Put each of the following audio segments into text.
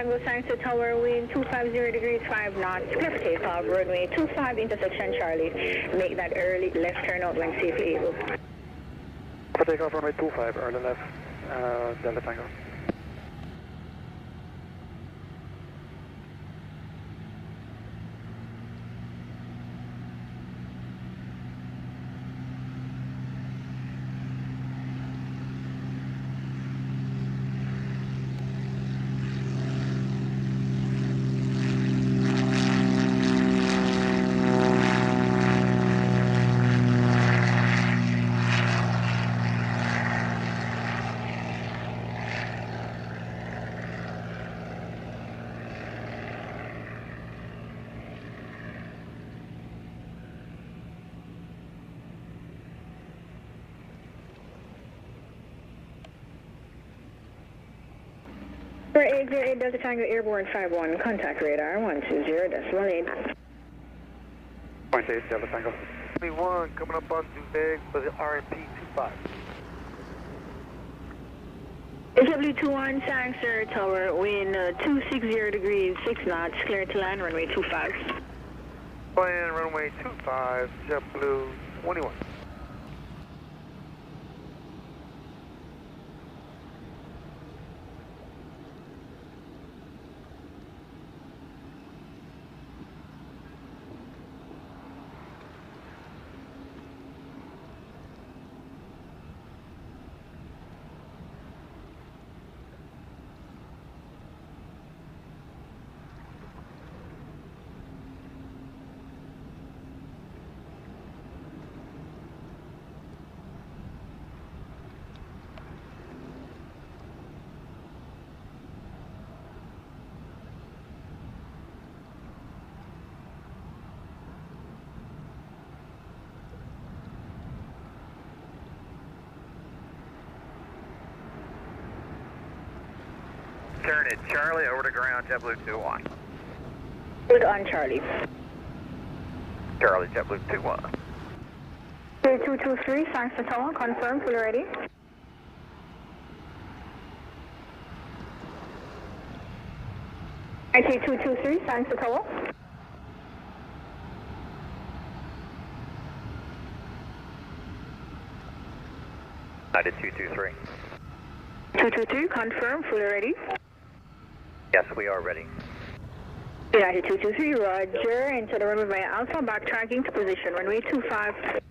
Tango, signs to tower, wind 250 degrees 5 knots, clear for takeoff, runway 25, intersection Charlie. Make that early left turn out when safely able. For takeoff, runway 25, early left, Delta Tango. For 808 Delta Tango Airborne 51, contact radar 120.8. Point 8 Delta Tango. 21 coming up on Dubeg for the RMP 25. HW21, signs to tower, wind 260 degrees 6 knots, clear to land, runway 25. Plan runway 25, JetBlue 21. Turn it, Charlie, over to ground, JetBlue 21. Good on Charlie. Charlie, JetBlue 21. 223, signs to tower, confirm, fully ready. IT 223, signs to tower. United 223. 223, confirm, fully ready. Yes, we are ready. United 223, roger, into the runway Alpha, backtracking to position, runway 25.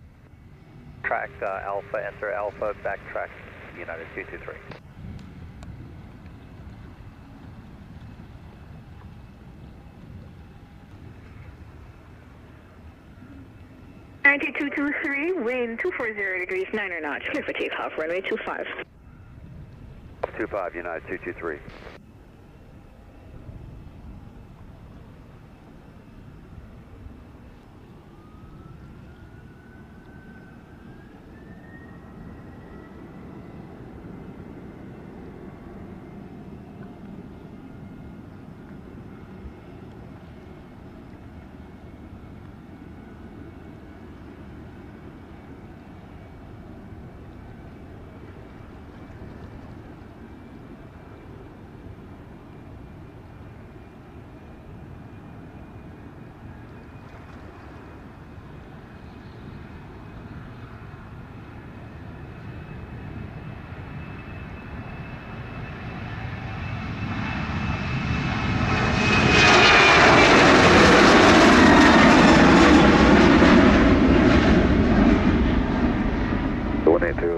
Track Alpha, enter Alpha, backtrack United 223. United 223, wind 240 degrees 9 knots, clear for takeoff, runway 25. 25, United 223.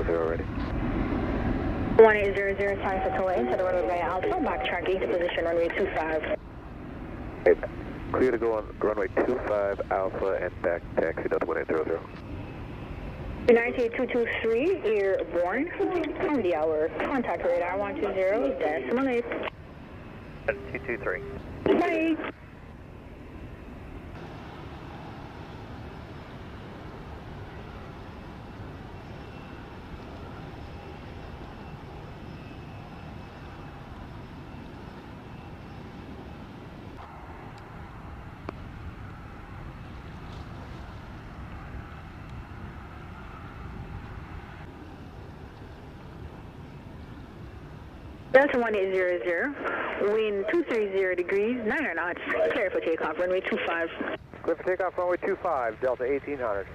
Already. 1800, signs to tower, into the runway Alpha, backtracking to position, runway 25. Clear to go on runway 25 Alpha and back taxi Delta 1800. United 223, airborne, on the hour, contact radar 120.8. 223. Bye. Delta 1800, wind 230 degrees, 9 knots, clear for takeoff, runway 25. Clear for takeoff, runway 25, Delta 1800.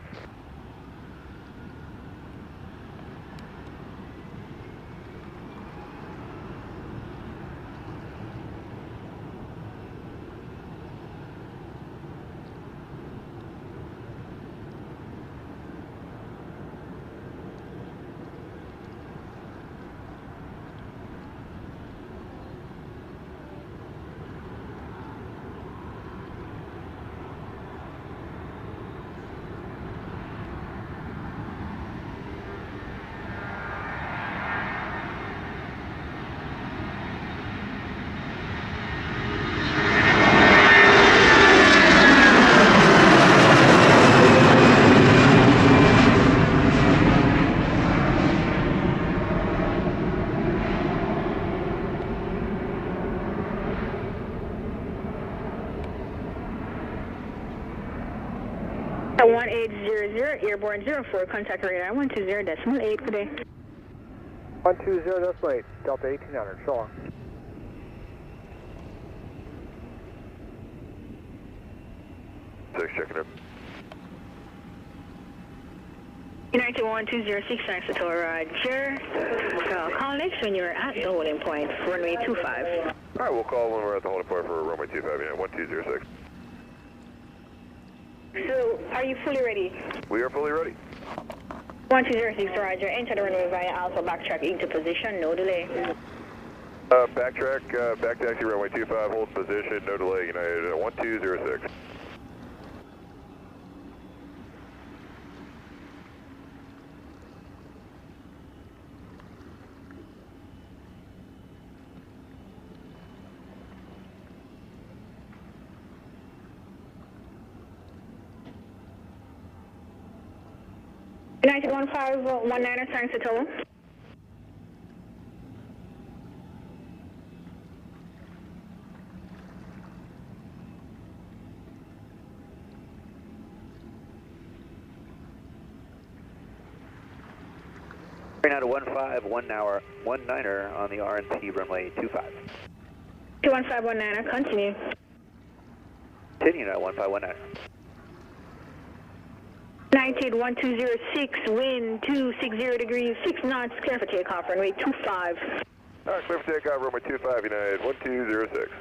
Delta 1800, airborne 04, contact radar 120.8 today. 120.8, Delta 1800, so long. Six, checking in. United 1206, thanks to Roger. Call next when you're at the holding point, runway 25. All right, we'll call when we're at the holding point for runway 25, United 1206. So, are you fully ready? We are fully ready. 1206, Roger. Enter the runway via Alpha, backtrack into position, no delay. Backtrack, back taxi, runway 25, hold position, no delay, United 1206. United 1519, thanks to total. Out of 1519er on the RNT runway 25. 21519, continue. Continue now 1519er. United 1206, wind 260 degrees, 6 knots, clear for takeoff, runway 25. All right, clear for takeoff, runway 25, United 1206.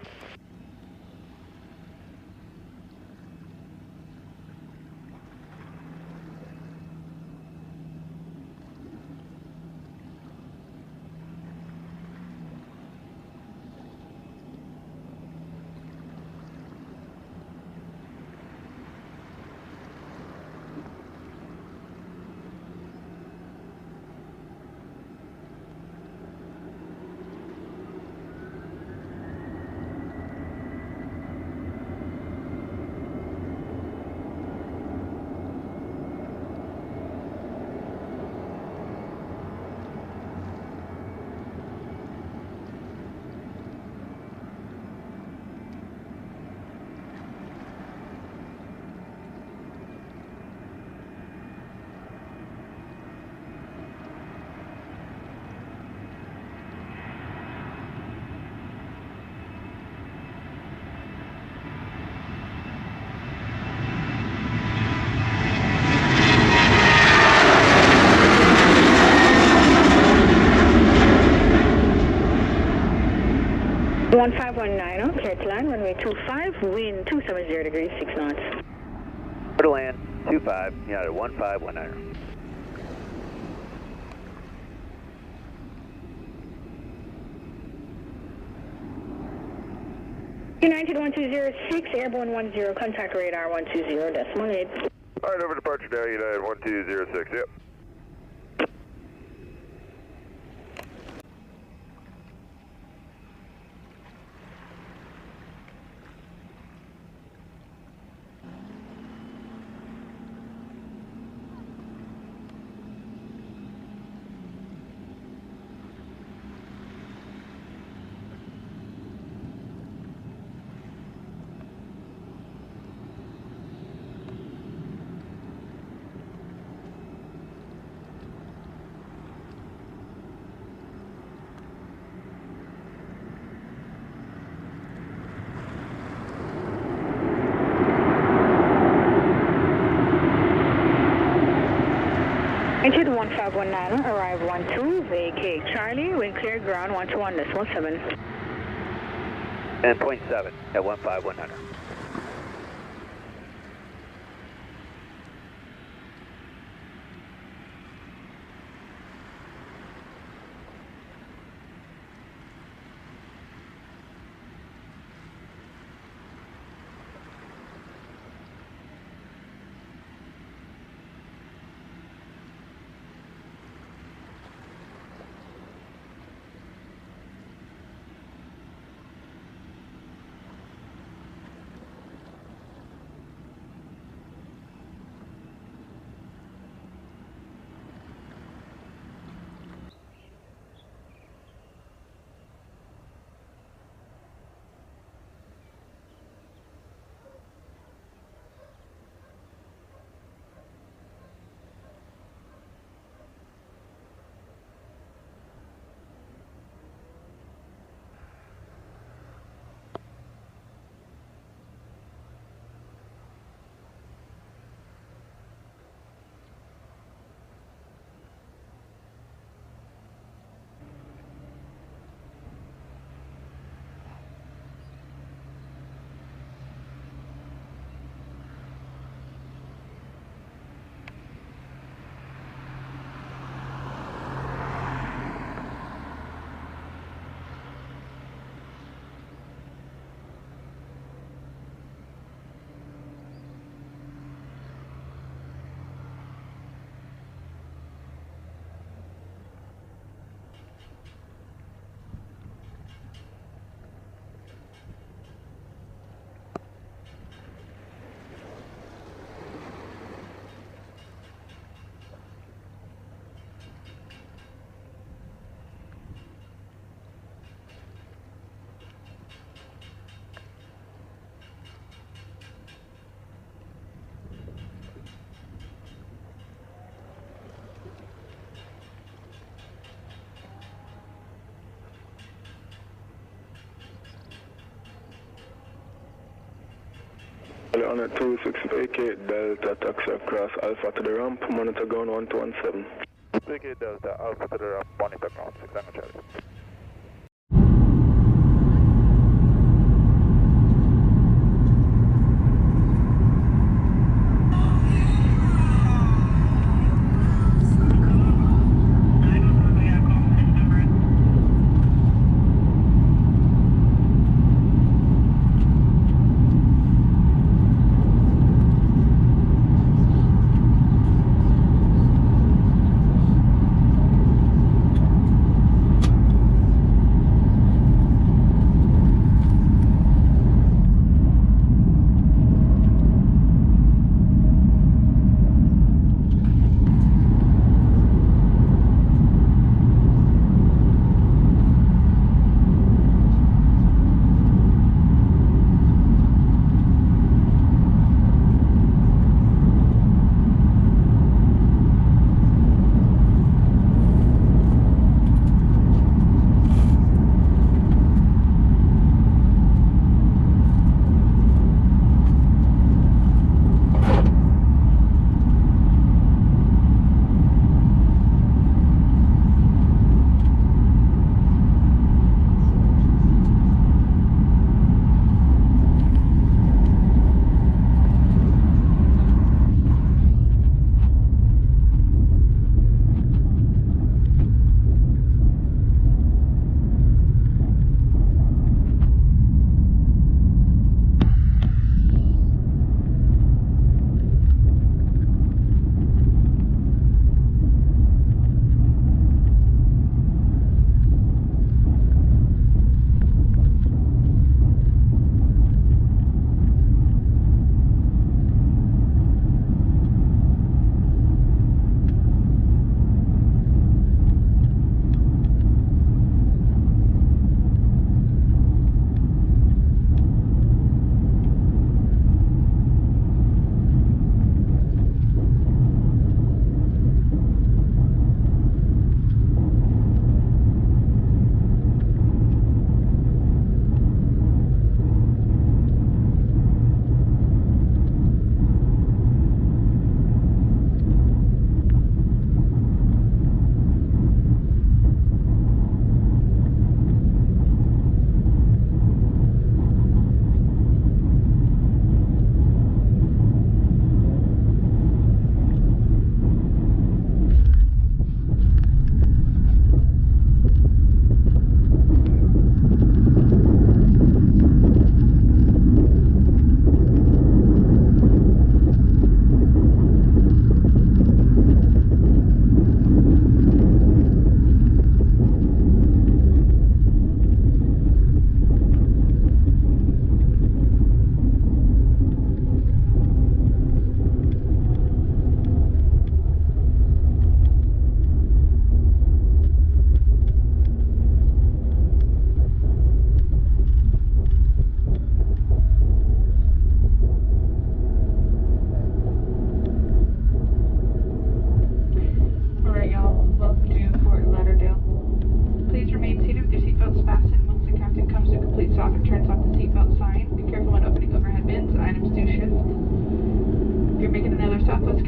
One 1519, clear to land, runway 25, wind 270 degrees, 6 knots. Clear to land 25, United 1519er. United 1206, airborne 10, contact radar 120.8. All right, over departure now, United 1206, yep. 2519, arrive 12, vacate Charlie, wind clear ground 121.7. And 0.7 at 15100. On a 26 vacate Delta, taxi across Alpha to the ramp, monitor ground 117. Vacate Delta, Alpha to the ramp, monitor ground 6 Charlie.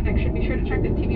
connection. Be sure to check the TV